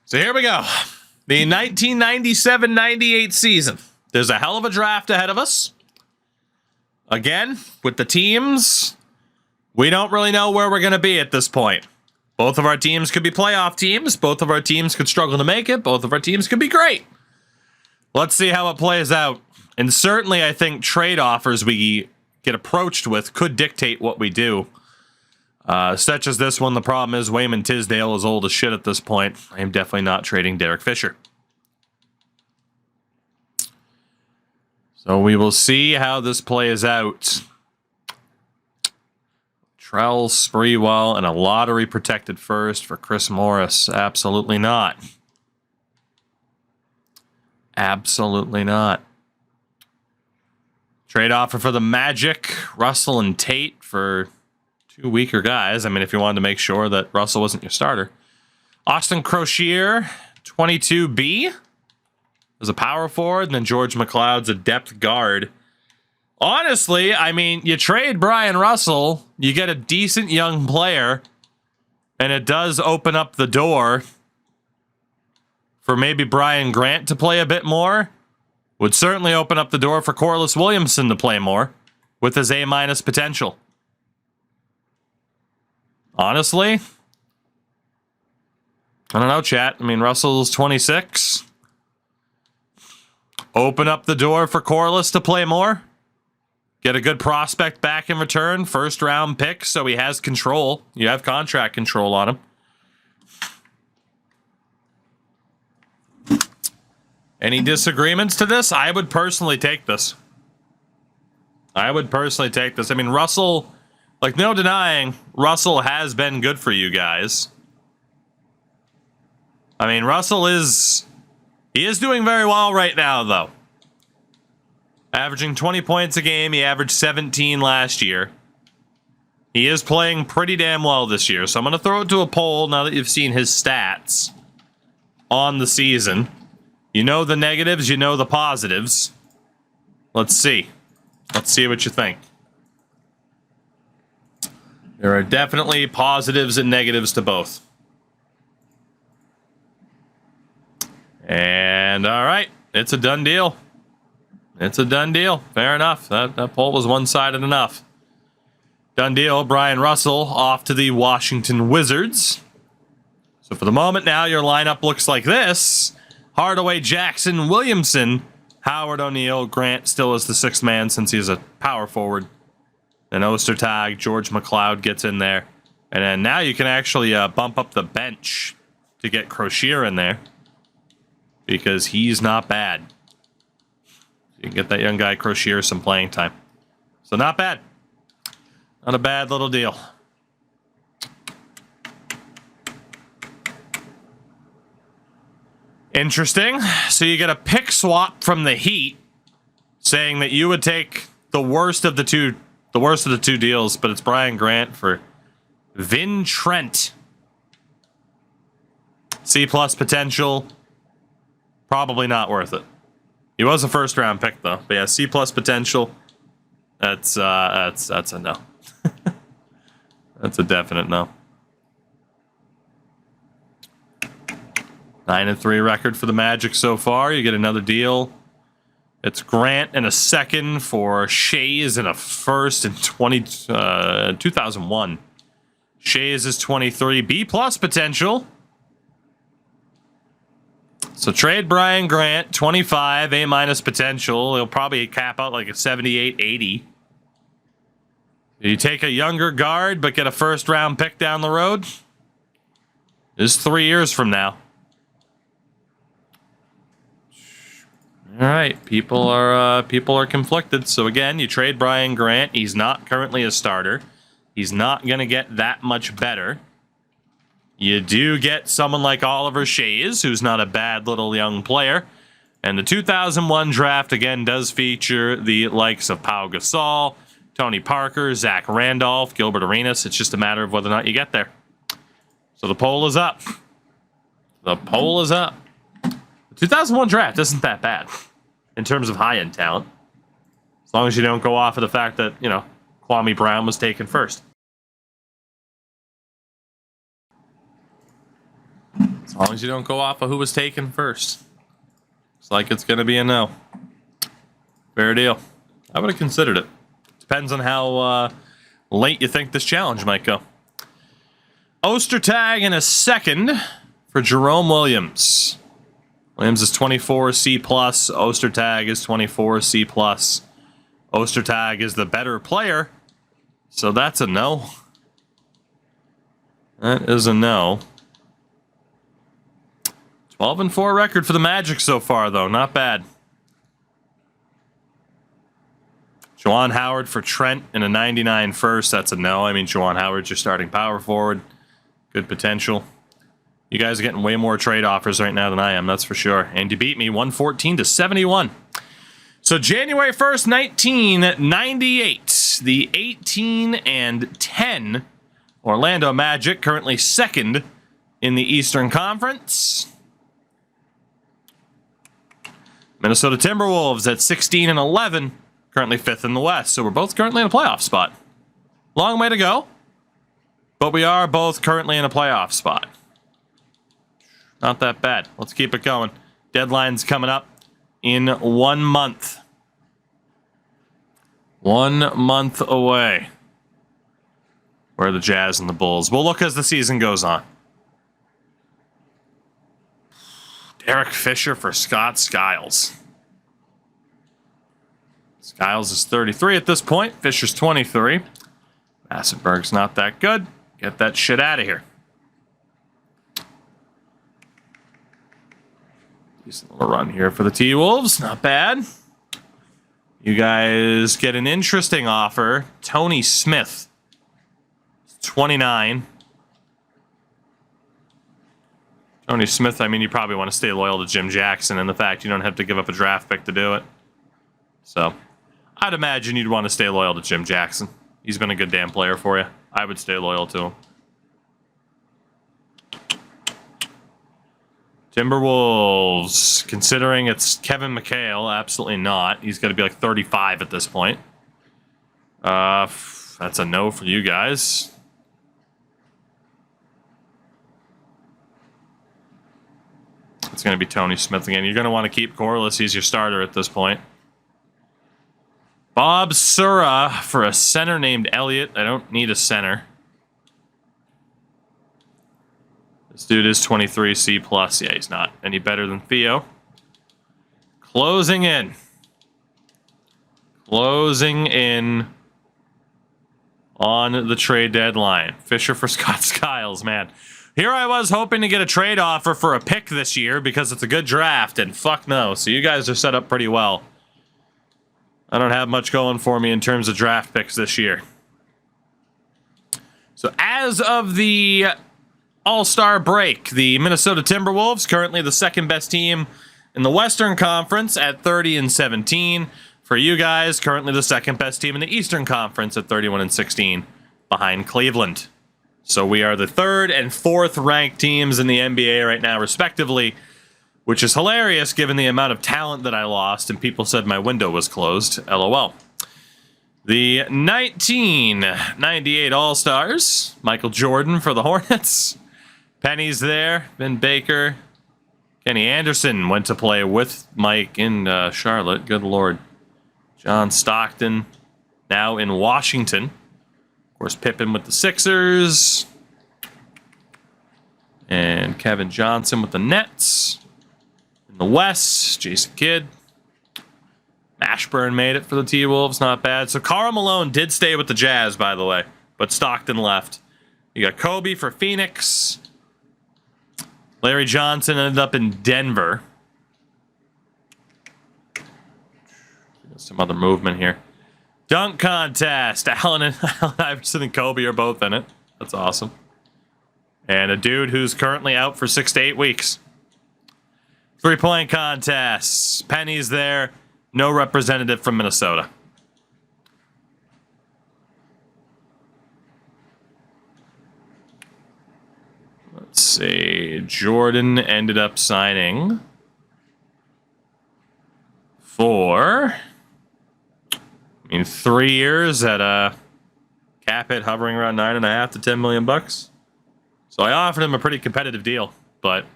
So here we go. The 1997-98 season. There's a hell of a draft ahead of us. Again, with the teams, we don't really know where we're going to be at this point. Both of our teams could be playoff teams. Both of our teams could struggle to make it. Both of our teams could be great. Let's see how it plays out. And certainly, I think trade offers we get approached with could dictate what we do. Such as this one, the problem is Wayman Tisdale is old as shit at this point. I am definitely not trading Derek Fisher. So we will see how this plays out. Trell, Sprewell, and a lottery protected first for Chris Morris. Absolutely not. Absolutely not. Trade offer for the Magic, Russell and Tate for two weaker guys. I mean, if you wanted to make sure that Russell wasn't your starter. Austin Crocier, 22B. As a power forward, and then George McLeod's a depth guard. Honestly, I mean, you trade Brian Russell, you get a decent young player, and it does open up the door for maybe Brian Grant to play a bit more. Would certainly open up the door for Corliss Williamson to play more with his A- potential. Honestly, I don't know, chat. I mean, Russell's 26. Open up the door for Corliss to play more. Get a good prospect back in return. First round pick, so he has control. You have contract control on him. Any disagreements to this? I would personally take this. I mean, Russell, like, no denying, Russell has been good for you guys. I mean, Russell is... He is doing very well right now, though. Averaging 20 points a game. He averaged 17 last year. He is playing pretty damn well this year. So I'm going to throw it to a poll now that you've seen his stats on the season. You know the negatives, you know the positives. Let's see. Let's see what you think. There are definitely positives and negatives to both. And all right, it's a done deal. It's a done deal. Fair enough. That poll was one-sided enough. Done deal. Brian Russell off to the Washington Wizards. So for the moment now, your lineup looks like this. Hardaway, Jackson, Williamson, Howard O'Neal, Grant still is the sixth man since he's a power forward. Then Ostertag, George McLeod gets in there. And then now you can actually bump up the bench to get Crocier in there. Because he's not bad. You can get that young guy Crocier some playing time. So not bad. Not a bad little deal. Interesting. So you get a pick swap from the Heat, saying that you would take the worst of the two deals, but it's Brian Grant for Vin Trent. C+ potential. Probably not worth it. He was a first round pick though. But yeah, C+ potential. That's a no. That's a definite no. 9-3 record for the Magic so far. You get another deal. It's Grant and a second for Shays and a first in 2001. Shays is 23. B+ potential. So trade Brian Grant, 25, A- potential. He'll probably cap out like a 78, 80. You take a younger guard, but get a first-round pick down the road? This is 3 years from now. All right, people are conflicted. So again, you trade Brian Grant. He's not currently a starter. He's not going to get that much better. You do get someone like Oliver Shays, who's not a bad little young player. And the 2001 draft, again, does feature the likes of Pau Gasol, Tony Parker, Zach Randolph, Gilbert Arenas. It's just a matter of whether or not you get there. So the poll is up. The poll is up. The 2001 draft isn't that bad in terms of high-end talent. As long as you don't go off of the fact that, you know, Kwame Brown was taken first. long as you don't go off of who was taken first. It's like it's going to be a no. Fair deal. I would have considered it. Depends on how late you think this challenge might go. Ostertag in a second for Jerome Williams. Williams is 24 C+. Ostertag is 24 C+. Ostertag is the better player. So that's a no. That is a no. 12-4 record for the Magic so far, though. Not bad. Juwan Howard for Trent in a 99 first. That's a no. I mean, Juwan Howard's your starting power forward. Good potential. You guys are getting way more trade offers right now than I am, that's for sure. And you beat me 114-71. So January 1st, 1998, the 18-10 Orlando Magic, currently second in the Eastern Conference. Minnesota Timberwolves at 16-11, currently fifth in the West. So we're both currently in a playoff spot. Long way to go, but we are both currently in a playoff spot. Not that bad. Let's keep it going. Deadline's coming up in 1 month. 1 month away. Where are the Jazz and the Bulls? We'll look as the season goes on. Derek Fisher for Scott Skiles. Skiles is 33 at this point. Fisher's 23. Massenberg's not that good. Get that shit out of here. Decent little run here for the T-Wolves. Not bad. You guys get an interesting offer. Tony Smith. 29. Tony Smith, I mean, you probably want to stay loyal to Jim Jackson and the fact you don't have to give up a draft pick to do it. So, I'd imagine you'd want to stay loyal to Jim Jackson. He's been a good damn player for you. I would stay loyal to him. Timberwolves, considering it's Kevin McHale, absolutely not. He's got to be like 35 at this point. That's a no for you guys. It's going to be Tony Smith again. You're going to want to keep Corliss. He's your starter at this point. Bob Sura for a center named Elliott. I don't need a center. This dude is 23 C+. Yeah, he's not any better than Theo. Closing in. Closing in on the trade deadline. Fisher for Scott Skiles, man. Here I was hoping to get a trade offer for a pick this year because it's a good draft, and fuck no. So you guys are set up pretty well. I don't have much going for me in terms of draft picks this year. So as of the All-Star break, the Minnesota Timberwolves, currently the second best team in the Western Conference at 30-17. For you guys, currently the second best team in the Eastern Conference at 31-16 behind Cleveland. So we are the third and fourth ranked teams in the NBA right now, respectively, which is hilarious given the amount of talent that I lost and people said my window was closed. LOL. The 1998 All-Stars, Michael Jordan for the Hornets. Penny's there, Ben Baker. Kenny Anderson went to play with Mike in Charlotte. Good Lord. John Stockton now in Washington. Of course, Pippen with the Sixers. And Kevin Johnson with the Nets. In the West, Jason Kidd. Mashburn made it for the T-Wolves. Not bad. So Karl Malone did stay with the Jazz, by the way. But Stockton left. You got Kobe for Phoenix. Larry Johnson ended up in Denver. Some other movement here. Dunk contest. Allen Iverson and Kobe are both in it. That's awesome. And a dude who's currently out for 6 to 8 weeks. Three-point contests. Penny's there. No representative from Minnesota. Let's see. Jordan ended up signing for... 3 years at a cap hit hovering around $9.5 to $10 million. So I offered him a pretty competitive deal, but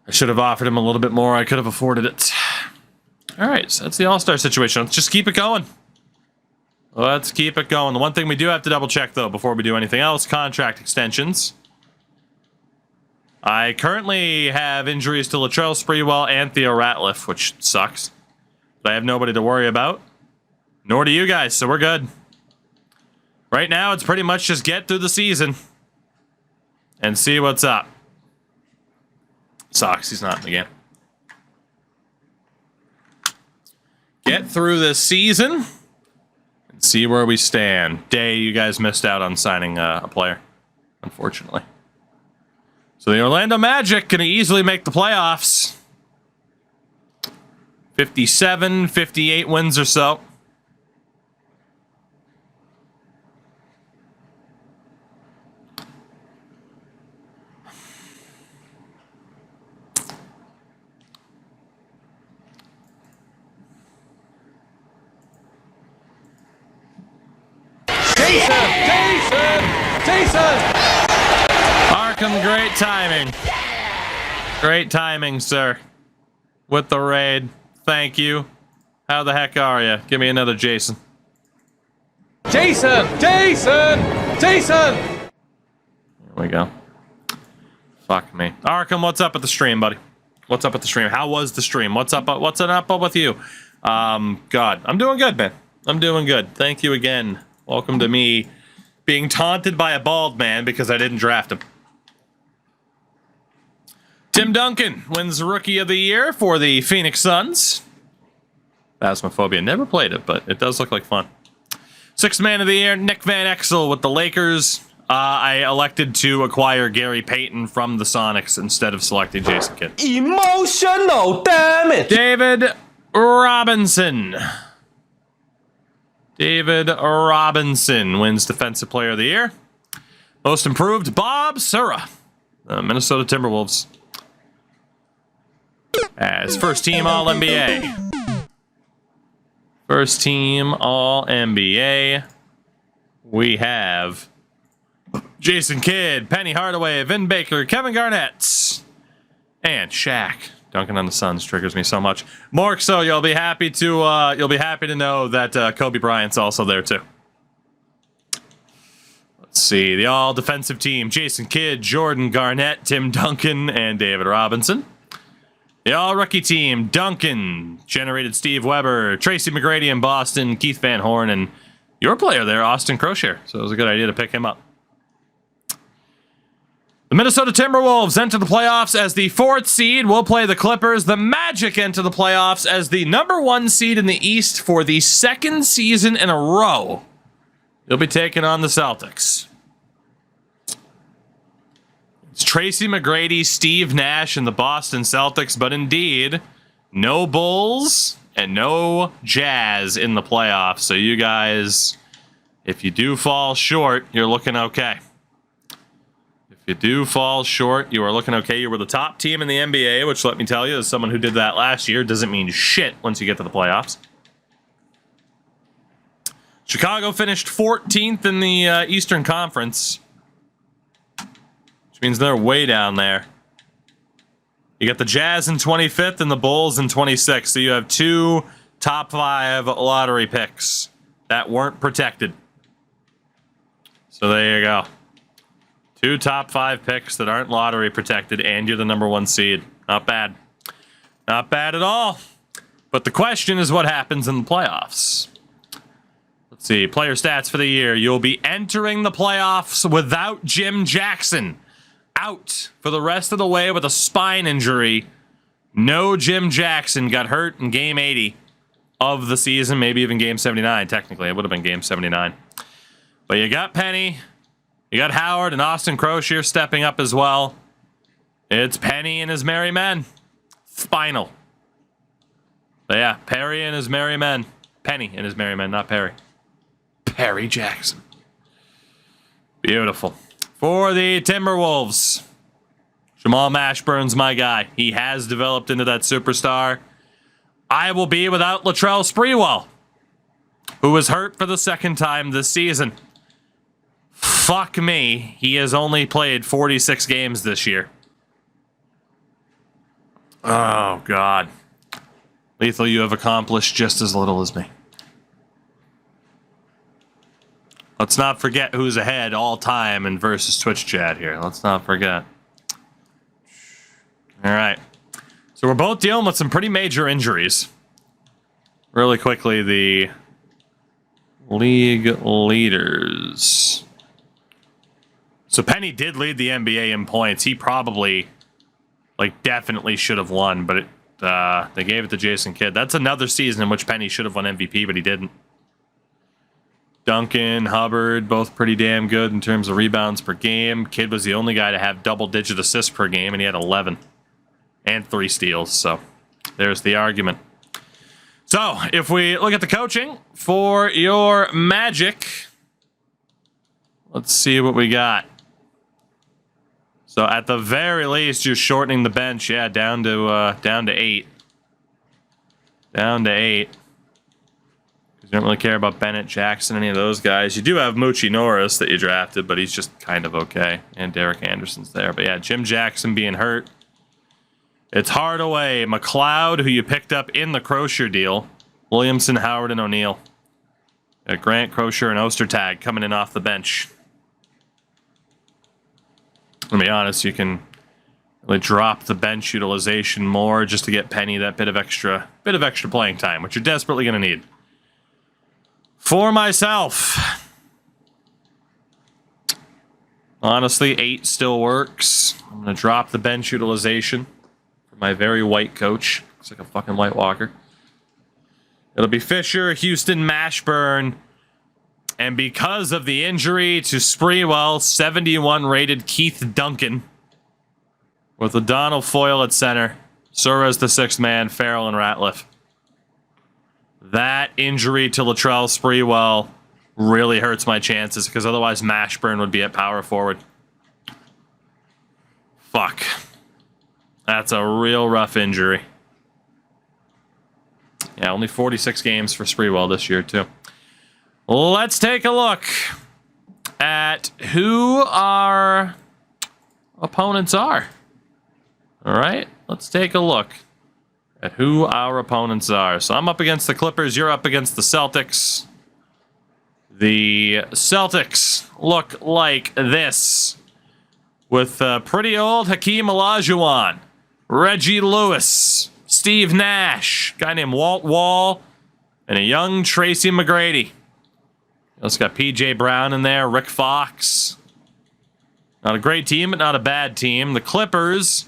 I should have offered him a little bit more. I could have afforded it. All right, so that's the All-Star situation. Let's just keep it going. Let's keep it going. The one thing we do have to double check, though, before we do anything else, contract extensions. I currently have injuries to Latrell Sprewell and Theo Ratliff, which sucks. But I have nobody to worry about. Nor do you guys, so we're good. Right now, it's pretty much just get through the season and see what's up. Sucks, he's not in the game. Get through this season and see where we stand. Day, you guys missed out on signing a player, unfortunately. So the Orlando Magic can easily make the playoffs. 57, 58 wins or so. Jason! Arkham, great timing. Great timing, sir. With the raid. Thank you. How the heck are you? Give me another Jason. Jason! There we go. Fuck me. Arkham, what's up at the stream, buddy? What's up at the stream? How was the stream? What's up with you? God, I'm doing good, man. I'm doing good. Thank you again. Welcome to me being taunted by a bald man because I didn't draft him. Tim Duncan wins Rookie of the Year for the Phoenix Suns. Phasmophobia. Never played it, but it does look like fun. Sixth Man of the Year, Nick Van Exel with the Lakers. I elected to acquire Gary Payton from the Sonics instead of selecting Jason Kidd. Emotional damage! David Robinson. David Robinson wins Defensive Player of the Year. Most Improved, Bob Sura. The Minnesota Timberwolves. As First Team All-NBA. First Team All-NBA. We have Jason Kidd, Penny Hardaway, Vin Baker, Kevin Garnett, and Shaq. Duncan on the Suns triggers me so much. Mork, so you'll be happy to know that Kobe Bryant's also there too. Let's see, the all defensive team: Jason Kidd, Jordan Garnett, Tim Duncan, and David Robinson. The all rookie team: Duncan generated Steve Weber, Tracy McGrady in Boston, Keith Van Horn, and your player there, Austin Crochet. So it was a good idea to pick him up. The Minnesota Timberwolves enter the playoffs as the 4th seed. We'll play the Clippers. The Magic enter the playoffs as the number 1 seed in the East for the 2nd season in a row. They'll be taking on the Celtics. It's Tracy McGrady, Steve Nash, and the Boston Celtics, but indeed, no Bulls and no Jazz in the playoffs. So you guys, if you do fall short, you're looking okay. You do fall short, you are looking okay. You were the top team in the NBA, which, let me tell you, as someone who did that last year, doesn't mean shit once you get to the playoffs. Chicago finished 14th in the Eastern Conference, which means they're way down there. You got the Jazz in 25th and the Bulls in 26th, so you have 2 top 5 lottery picks that weren't protected. So there you go. 2 top 5 picks that aren't lottery protected, and you're the number 1 seed. Not bad. Not bad at all. But the question is what happens in the playoffs. Let's see. Player stats for the year. You'll be entering the playoffs without Jim Jackson. Out for the rest of the way with a spine injury. No Jim Jackson. Got hurt in Game 80 of the season. Maybe even Game 79, technically. It would have been Game 79. But you got Penny. You got Howard and Austin Crochet stepping up as well. It's Penny and his merry men. Spinal. But yeah, Perry and his merry men. Penny and his merry men, not Perry. Perry Jackson. Beautiful. For the Timberwolves, Jamal Mashburn's my guy. He has developed into that superstar. I will be without Latrell Sprewell, who was hurt for the 2nd time this season. Fuck me, he has only played 46 games this year. Oh, God. Lethal, you have accomplished just as little as me. Let's not forget who's ahead all time in versus Twitch chat here. Let's not forget. All right. So we're both dealing with some pretty major injuries. Really quickly, the league leaders. So Penny did lead the NBA in points. He probably, definitely should have won, but they gave it to Jason Kidd. That's another season in which Penny should have won MVP, but he didn't. Duncan, Hubbard, both pretty damn good in terms of rebounds per game. Kidd was the only guy to have double-digit assists per game, and he had 11 and 3 steals. So there's the argument. So if we look at the coaching for your Magic, let's see what we got. So at the very least, you're shortening the bench, down to 8. Down to 8. You don't really care about Bennett, Jackson, any of those guys. You do have Moochie Norris that you drafted, but he's just kind of okay. And Derek Anderson's there. But yeah, Jim Jackson being hurt. It's Hardaway, McLeod, who you picked up in the Crozier deal. Williamson, Howard, and O'Neal. Grant, Crozier, and Ostertag coming in off the bench. To be honest, you can really drop the bench utilization more just to get Penny that bit of extra playing time, which you're desperately going to need. For myself, honestly, 8 still works. I'm going to drop the bench utilization for my very white coach. Looks like a fucking White Walker. It'll be Fisher, Houston, Mashburn, and because of the injury to Sprewell, 71 rated Keith Duncan with O'Donnell Foyle at center, Suarez the 6th man, Farrell and Ratliff. That injury to Latrell Sprewell really hurts my chances because otherwise Mashburn would be at power forward. Fuck. That's a real rough injury. Yeah, only 46 games for Sprewell this year, too. Let's take a look at who our opponents are. All right, let's take a look at who our opponents are. So I'm up against the Clippers. You're up against the Celtics. The Celtics look like this, with pretty old Hakeem Olajuwon, Reggie Lewis, Steve Nash, guy named Walt Wall, and a young Tracy McGrady. Also got P.J. Brown in there, Rick Fox. Not a great team, but not a bad team. The Clippers,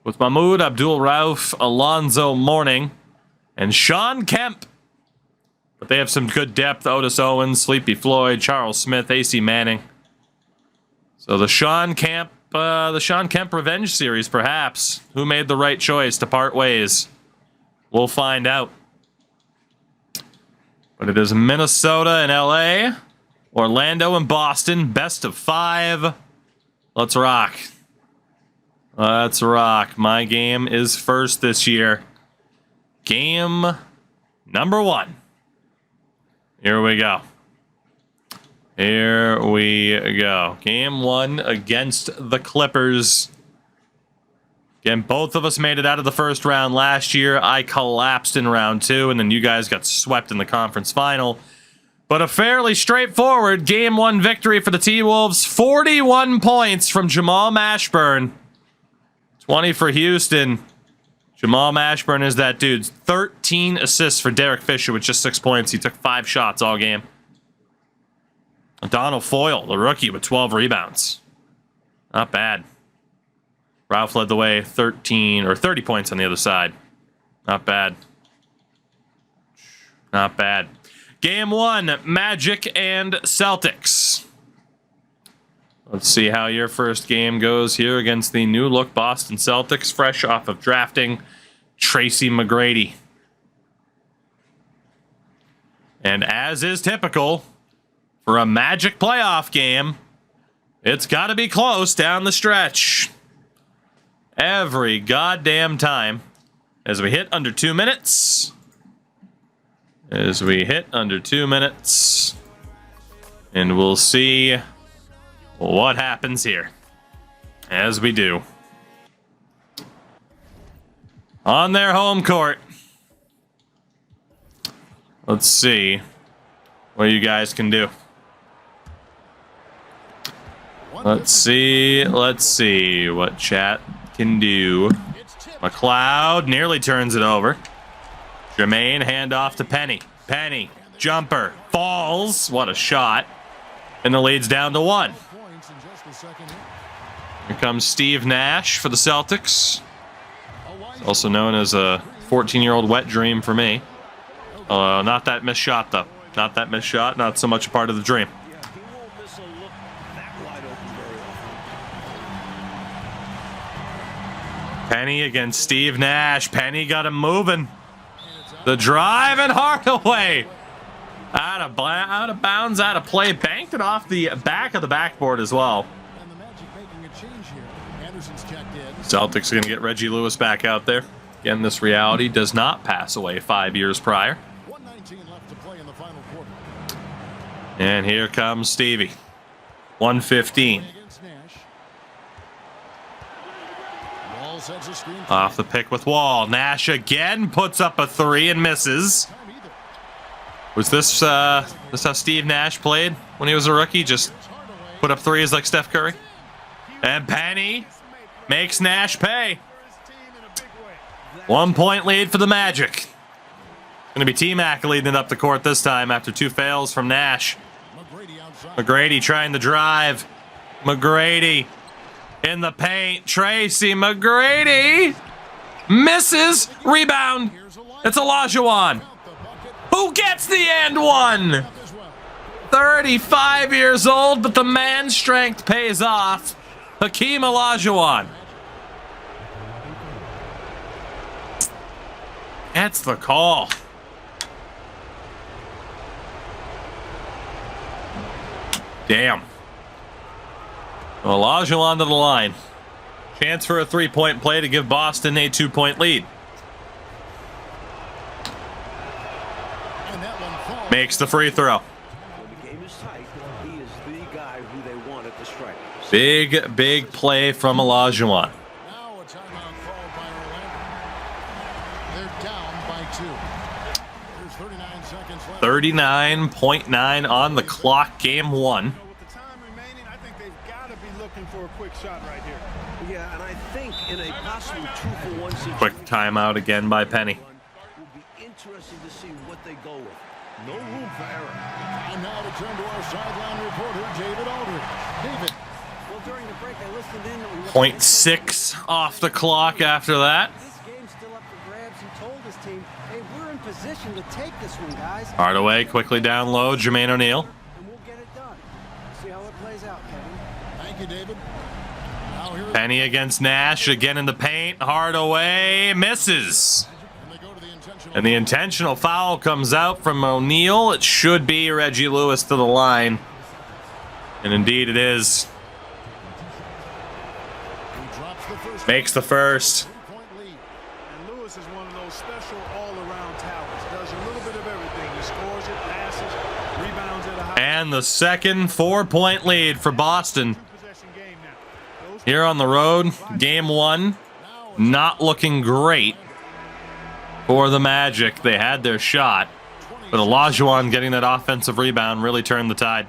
with Mahmoud Abdul-Rauf, Alonzo Mourning, and Sean Kemp. But they have some good depth. Otis Owens, Sleepy Floyd, Charles Smith, AC Manning. So the Sean Kemp revenge series, perhaps. Who made the right choice to part ways? We'll find out. But it is Minnesota and LA, Orlando and Boston, best of 5. Let's rock. Let's rock. My game is first this year. Game number 1. Here we go. Here we go. Game 1 against the Clippers. Again, both of us made it out of the first round last year. I collapsed in round 2, and then you guys got swept in the conference final. But a fairly straightforward Game 1 victory for the T-Wolves. 41 points from Jamal Mashburn. 20 for Houston. Jamal Mashburn is that dude. 13 assists for Derek Fisher with just 6 points. He took 5 shots all game. Donald Foyle, the rookie, with 12 rebounds. Not bad. Ralph led the way, 30 points on the other side. Not bad. Not bad. Game 1, Magic and Celtics. Let's see how your first game goes here against the new-look Boston Celtics, fresh off of drafting Tracy McGrady. And as is typical for a Magic playoff game, it's got to be close down the stretch. Every goddamn time. As we hit under 2 minutes. And we'll see what happens here. As we do. On their home court. Let's see what you guys can do. Let's see what chat can do. McLeod nearly turns it over. Jermaine, hand off to Penny. Penny, jumper, falls. What a shot. And the lead's down to 1. Here comes Steve Nash for the Celtics. Also known as a 14-year-old wet dream for me. Not that missed shot, though. Not that missed shot. Not so much a part of the dream. Penny against Steve Nash. Penny got him moving. The drive and Hardaway. Out of bounds, out of play. Banked it off the back of the backboard as well. Celtics are going to get Reggie Lewis back out there. Again, this reality does not pass away 5 years prior. And here comes Stevie. 1:15. Off the pick with Wall. Nash again puts up a 3 and misses. Was this how Steve Nash played when he was a rookie? Just put up 3s like Steph Curry? And Penny makes Nash pay. 1 point lead for the Magic. Going to be T-Mac leading it up the court this time after 2 fails from Nash. McGrady trying to drive. McGrady in the paint. Tracy McGrady misses. Rebound. It's Olajuwon. Who gets the and one? 35 years old, but the man's strength pays off. Hakeem Olajuwon. That's the call. Damn. Olajuwon to the line. Chance for a 3-point play to give Boston a 2-point lead. Makes the free throw. Big play from Olajuwon. 39.9 on the clock, game 1. With the time remaining, I think they've got to be looking for a quick shot right here. Yeah, and I think in a possible 2-for-1 situation. Quick timeout again by Penny. Will be interesting to see what they go with. No room for error. And now to turn to our sideline reporter, David Aldridge. David. Well, during the break, I listened in. 0.6 off the clock after that. This game's still up for grabs and told his team, hey, we're in position to take this one, guys. Hardaway quickly down low. Jermaine O'Neal. And we'll get it done. See how it plays out, Kevin. Thank you, David. Now here Penny against Nash. Again in the paint. Hardaway misses. and they go to the intentional. And the intentional foul comes out from O'Neal. It should be Reggie Lewis to the line. And indeed it is. He drops the first. Makes the first. 3-point lead. And Lewis is one of those special all-around talents. Does a little bit of everything. He scores it, passes, rebounds at a high And the second 4-point lead for Boston. possession game now. Those Here on the road, game 1. Not looking great for the Magic. They had their shot. But Olajuwon getting that offensive rebound really turned the tide.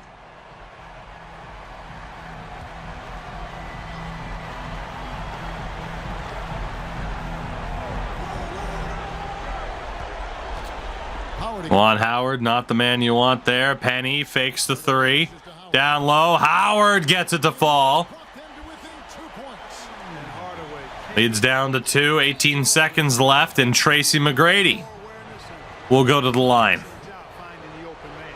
Howard Juan Howard, not the man you want there. Penny fakes the 3. Down low. Howard gets it to fall. brought them to within 2 points. and Hardaway. Leads down to 2. 18 seconds left. And Tracy McGrady will go to the line. Out finding the open man.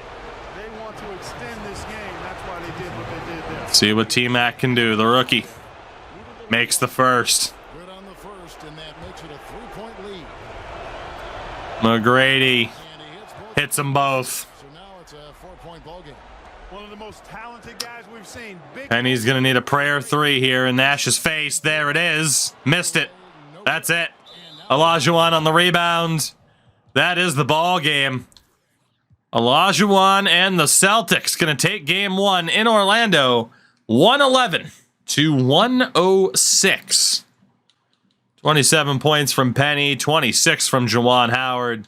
They want to extend this game. That's why they did what they did there. See what T-Mac can do. The rookie makes the first. Good on the first, and that makes it a 3-point lead. McGrady And he hits both. hits them both. So now it's a 4-point ball game. One of the most talented guys we've seen. Big Penny's going to need a prayer 3 here in Nash's face. There it is. Missed it. That's it. Olajuwon on the rebound. That is the ball game. Olajuwon and the Celtics going to take game 1 in Orlando. 111 to 106 27 points from Penny, 26 from Juwan Howard.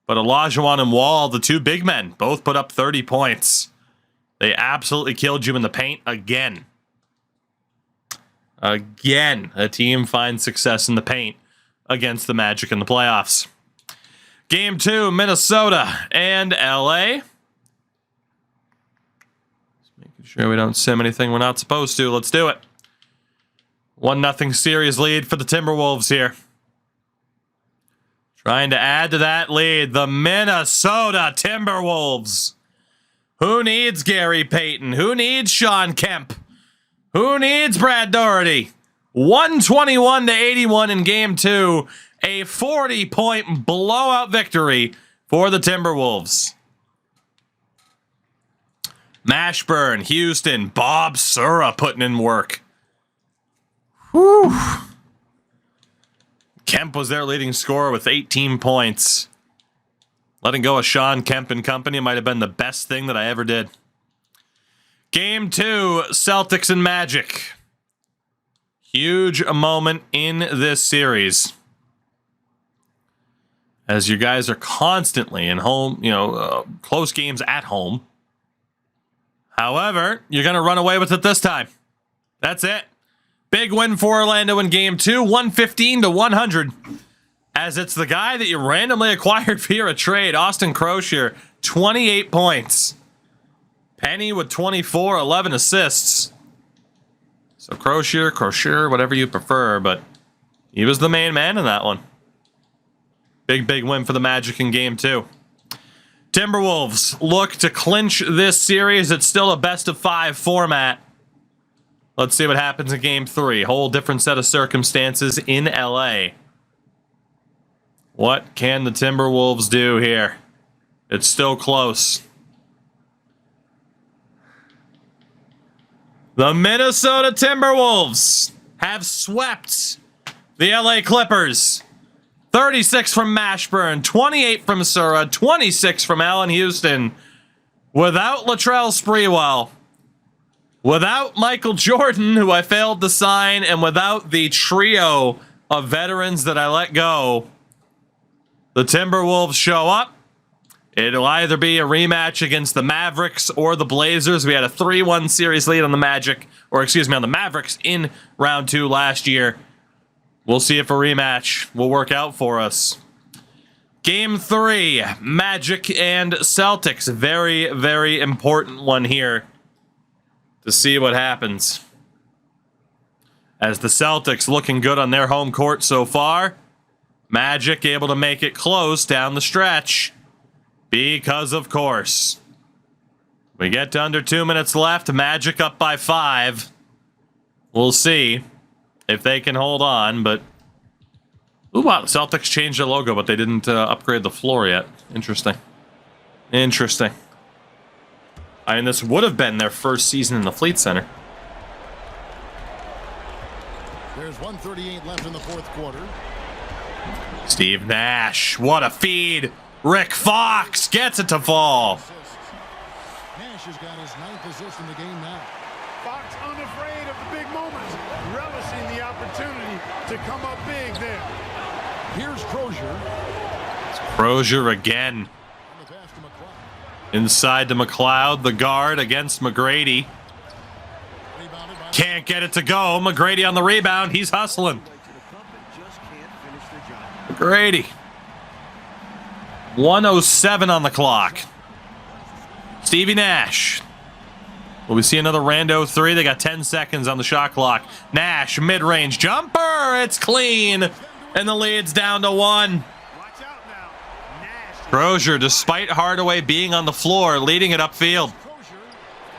But Olajuwon and Wall, the two big men, both put up 30 points. They absolutely killed you in the paint again. Again, a team finds success in the paint against the Magic in the playoffs. Game 2, Minnesota and LA. Just making sure we don't sim anything we're not supposed to. Let's do it. 1-0 series lead for the Timberwolves here. Trying to add to that lead, the Minnesota Timberwolves. Who needs Gary Payton? Who needs Sean Kemp? Who needs Brad Doherty? 121-81 in Game 2. A 40-point blowout victory for the Timberwolves. Mashburn, Houston, Bob Sura putting in work. Whew. Kemp was their leading scorer with 18 points. Letting go of Sean Kemp and company might have been the best thing that I ever did. Game 2, Celtics and Magic. Huge moment in this series. As you guys are constantly in home, close games at home. However, you're going to run away with it this time. That's it. Big win for Orlando in Game 2, 115-100. As it's the guy that you randomly acquired via a trade, Austin Crocier, 28 points. Penny with 24, 11 assists. So Crocier, whatever you prefer, but he was the main man in that one. Big win for the Magic in Game 2. Timberwolves look to clinch this series. It's still a best-of-5 format. Let's see what happens in Game 3. Whole different set of circumstances in LA. What can the Timberwolves do here? It's still close. The Minnesota Timberwolves have swept the LA Clippers. 36 from Mashburn, 28 from Sura, 26 from Allen Houston. Without Latrell Sprewell. Without Michael Jordan, who I failed to sign, and without the trio of veterans that I let go, the Timberwolves show up. It'll either be a rematch against the Mavericks or the Blazers. We had a 3-1 series lead on the on the Mavericks in round 2 last year. We'll see if a rematch will work out for us. Game 3, Magic and Celtics. Very, very important one here to see what happens. As the Celtics looking good on their home court so far. Magic able to make it close down the stretch. Because, of course, we get to under 2 minutes left. Magic up by 5. We'll see if they can hold on, but... Ooh, wow, the Celtics changed their logo, but they didn't upgrade the floor yet. Interesting. Interesting. I mean, this would have been their first season in the Fleet Center. There's 1:38 left in the fourth quarter. Steve Nash, what a feed. Rick Fox gets it to fall. Nash has got his 9th assist in the game now. Fox unafraid of the big moments, relishing the opportunity to come up big there. Here's Crozier. Crozier again. Inside to McLeod, the guard against McGrady. Can't get it to go. McGrady on the rebound. He's hustling. McGrady. 1:07 on the clock. Stevie Nash. Will we see another rando 3? They got 10 seconds on the shot clock. Nash, mid-range jumper. It's clean. And the lead's down to 1. Crozier, despite Hardaway being on the floor, leading it upfield.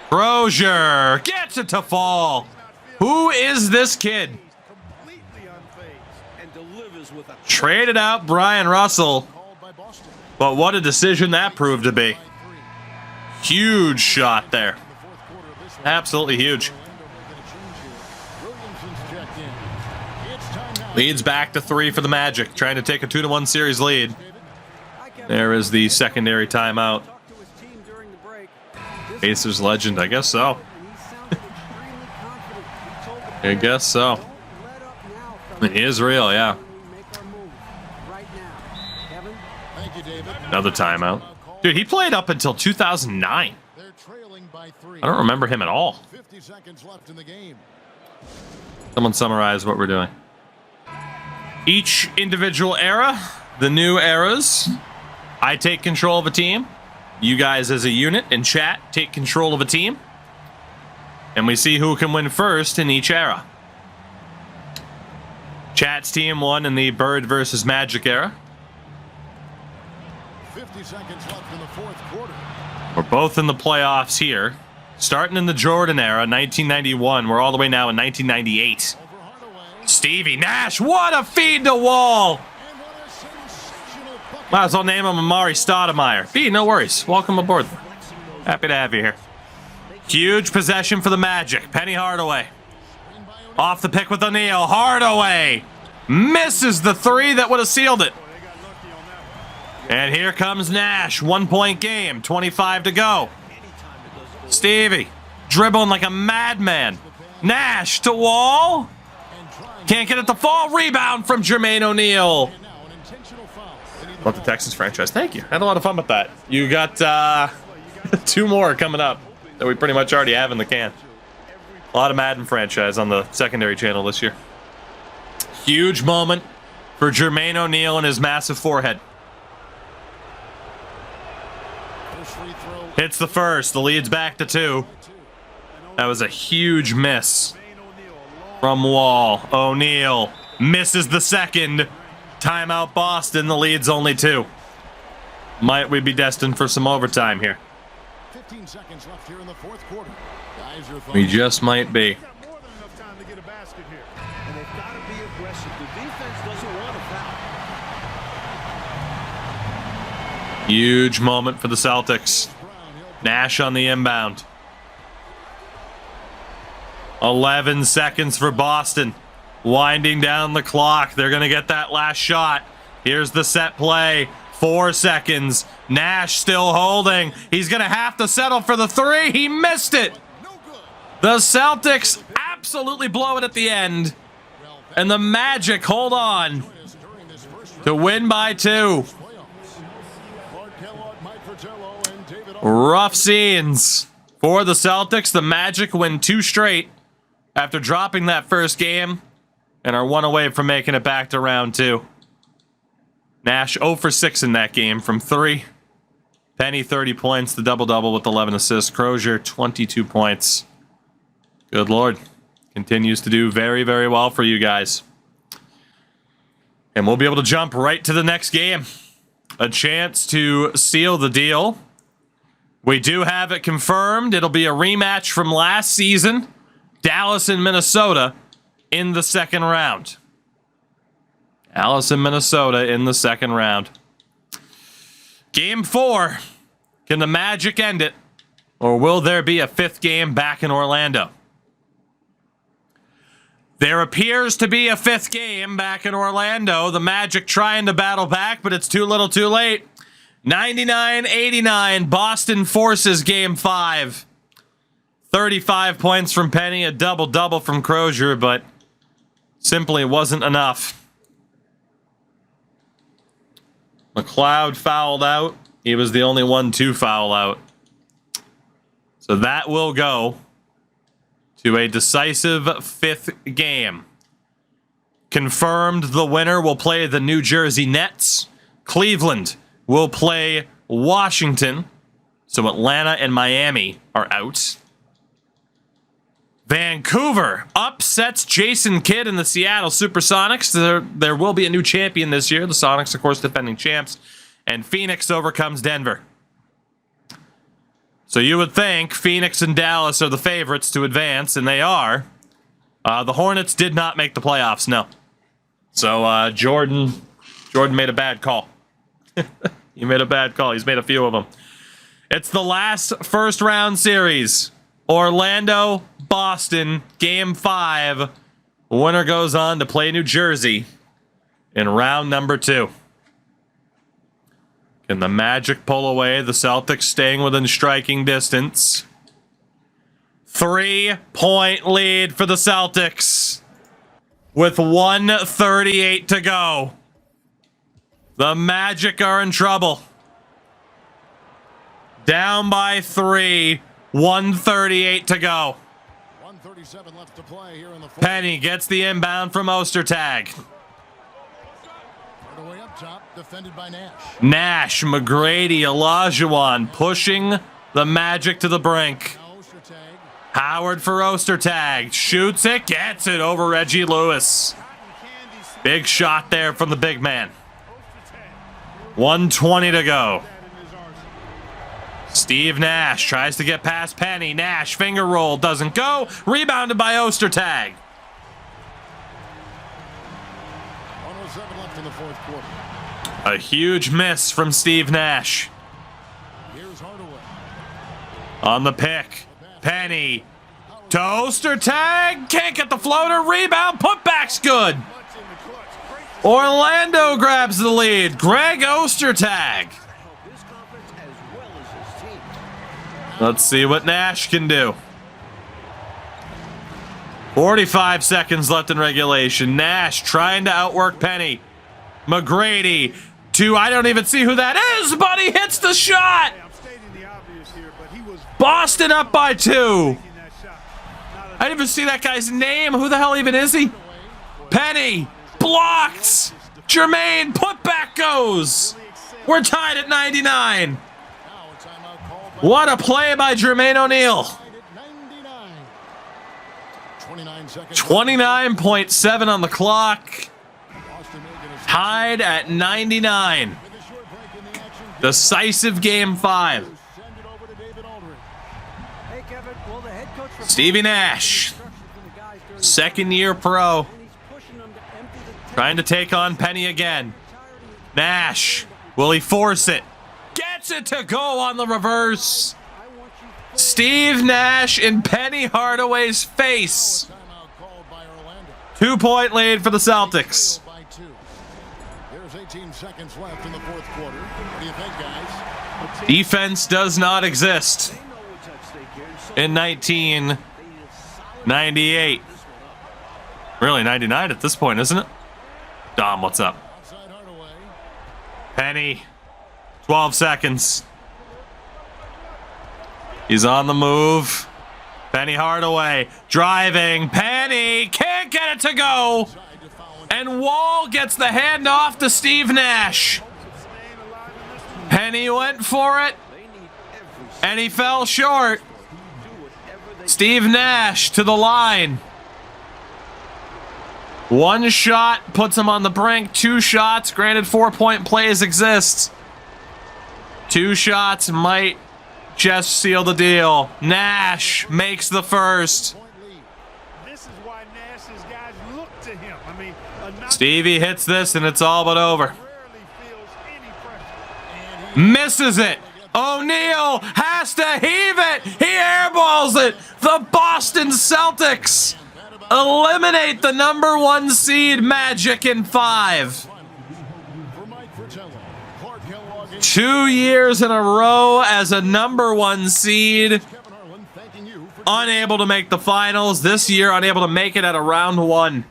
Crozier gets it to fall. Who is this kid? Traded out Brian Russell. But what a decision that proved to be. Huge shot there. Absolutely huge. Leads back to 3 for the Magic. Trying to take a 2-1 series lead. There is the secondary timeout. Pacers legend, I guess so. I guess so. He is real, yeah. Make our move right now. Kevin? Thank you, David. Another timeout. Dude, he played up until 2009. They're trailing by 3. I don't remember him at all. 50 seconds left in the game. Someone summarize what we're doing. Each individual era, the new eras. I take control of a team. You guys as a unit in chat take control of a team. And we see who can win first in each era. Chat's team won in the Bird versus Magic era. 50 seconds left in the fourth quarter. We're both in the playoffs here. Starting in the Jordan era, 1991. We're all the way now in 1998. Over Hardaway. Stevie Nash, what a feed to Wall! And what a sensational bucket. Might as well name him Amari Stoudemire. B, no worries. Welcome aboard. Happy to have you here. Huge possession for the Magic. Penny Hardaway. Off the pick with O'Neal. Hardaway misses the three that would have sealed it. And here comes Nash. 1 point game. 25 to go. Stevie dribbling like a madman. Nash to Wall. Can't get it to fall. Rebound from Jermaine O'Neal. Now an intentional foul. Love the Texans franchise. Thank you. Had a lot of fun with that. You got 2 more coming up that we pretty much already have in the can. A lot of Madden franchise on the secondary channel this year. Huge moment for Jermaine O'Neal and his massive forehead. First free throw. Hits the first. The lead's back to 2. That was a huge miss from Wall. O'Neal misses the second. Timeout Boston. The lead's only 2. Might we be destined for some overtime here? 15 seconds left here in the fourth quarter. Guys are We just might be. Got more than enough time to get a basket here. And they've got to be aggressive. The defense doesn't want a foul. Huge moment for the Celtics. Nash on the inbound. 11 seconds for Boston. Winding down the clock. They're going to get that last shot. Here's the set play. 4 seconds. Nash still holding. He's going to have to settle for the 3. He missed it. The Celtics absolutely blow it at the end. And the Magic hold on to win by 2. Rough scenes for the Celtics. The Magic win 2 straight after dropping that first game and are 1 away from making it back to round 2. Nash 0 for 6 in that game from 3. Penny 30 points, the double-double with 11 assists. Crozier 22 points. Good Lord. Continues to do very, very well for you guys. And we'll be able to jump right to the next game. A chance to seal the deal. We do have it confirmed. It'll be a rematch from last season. Dallas and Minnesota in the second round. Dallas and Minnesota in the second round. Game 4. Can the Magic end it? Or will there be a 5th game back in Orlando? There appears to be a 5th game back in Orlando. The Magic trying to battle back, but it's too little too late. 99-89, Boston forces game 5. 35 points from Penny, a double-double from Crozier, but simply wasn't enough. McLeod fouled out. He was the only one to foul out. So that will go to a decisive 5th game. Confirmed the winner will play the New Jersey Nets. Cleveland will play Washington. So Atlanta and Miami are out. Vancouver upsets Jason Kidd and the Seattle Supersonics. There will be a new champion this year. The Sonics, of course, defending champs. And Phoenix overcomes Denver. So you would think Phoenix and Dallas are the favorites to advance, and they are. The Hornets did not make the playoffs, no. So Jordan made a bad call. He made a bad call. He's made a few of them. It's the last first round series. Orlando, Boston, game 5. Winner goes on to play New Jersey in round number 2. Can the Magic pull away? The Celtics staying within striking distance. 3-point lead for the Celtics. with 1:38 to go. The Magic are in trouble. Down by 3, 1:38 to go. 1:37 left to play here in the fourth. Penny gets the inbound from Ostertag. Away up top, defended by Nash. Nash, McGrady, Olajuwon pushing the Magic to the brink. Now Ostertag. Howard for Ostertag. Shoots it, gets it over Reggie Lewis. Big shot there from the big man. 1:20 to go. Steve Nash tries to get past Penny. Nash, finger roll, doesn't go. Rebounded by Ostertag. 1:07 left in the fourth quarter. A huge miss from Steve Nash. Here's Hardaway. On the pick. Penny to Ostertag. Can't get the floater. Rebound. Putback's good. Orlando grabs the lead. Greg Ostertag. Let's see what Nash can do. 45 seconds left in regulation. Nash trying to outwork Penny. McGrady to, I don't even see who that is, but he hits the shot. Boston up by 2. I didn't even see that guy's name. Who the hell even is he? Penny blocked. Jermaine putback goes. We're tied at 99. What a play by Jermaine O'Neal. 29.7 on the clock. Tied at 99. Decisive game 5. Stevie Nash, second year pro, trying to take on Penny again. Nash, will he force it? Gets it to go on the reverse. Steve Nash in Penny Hardaway's face. 2-point lead for the Celtics. There's 18 seconds left in the fourth quarter. What do you think, guys? Defense does not exist in 1998. Really, 99 at this point, isn't it? Dom, what's up? Outside Hardaway. Penny, 12 seconds. He's on the move. Penny Hardaway driving. Penny can't get it to go. And Wall gets the handoff to Steve Nash. Penny went for it. And he fell short. Steve Nash to the line. One shot puts him on the brink. 2 shots, granted 4-point plays exist. 2 shots might just seal the deal. Nash makes the first. This is why Nash's guys look to him. I mean, Stevie hits this and it's all but over. rarely feels any pressure. Misses it. O'Neal has to heave it. He airballs it. The Boston Celtics eliminate the number 1 seed Magic in 5. 2 years in a row as a number 1 seed. Unable to make the finals. This year, unable to make it at a round 1.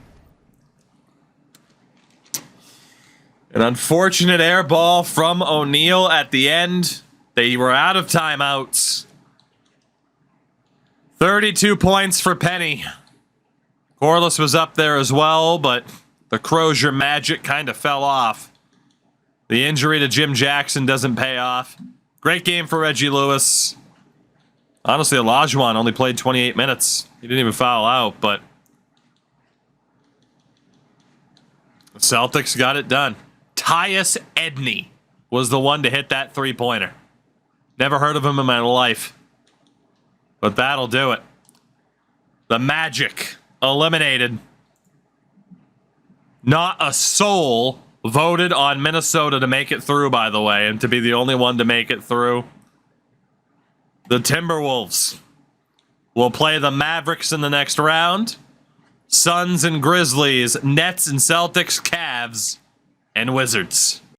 An unfortunate air ball from O'Neal at the end. They were out of timeouts. 32 points for Penny. Corliss was up there as well, but the Crozier magic kind of fell off. The injury to Jim Jackson doesn't pay off. Great game for Reggie Lewis. Honestly, Olajuwon only played 28 minutes. He didn't even foul out, but the Celtics got it done. Tyus Edney was the one to hit that 3-pointer. Never heard of him in my life. But that'll do it. The Magic eliminated. Not a soul voted on Minnesota to make it through, by the way, and to be the only one to make it through. The Timberwolves will play the Mavericks in the next round. Suns and Grizzlies, Nets and Celtics, Cavs, and Wizards.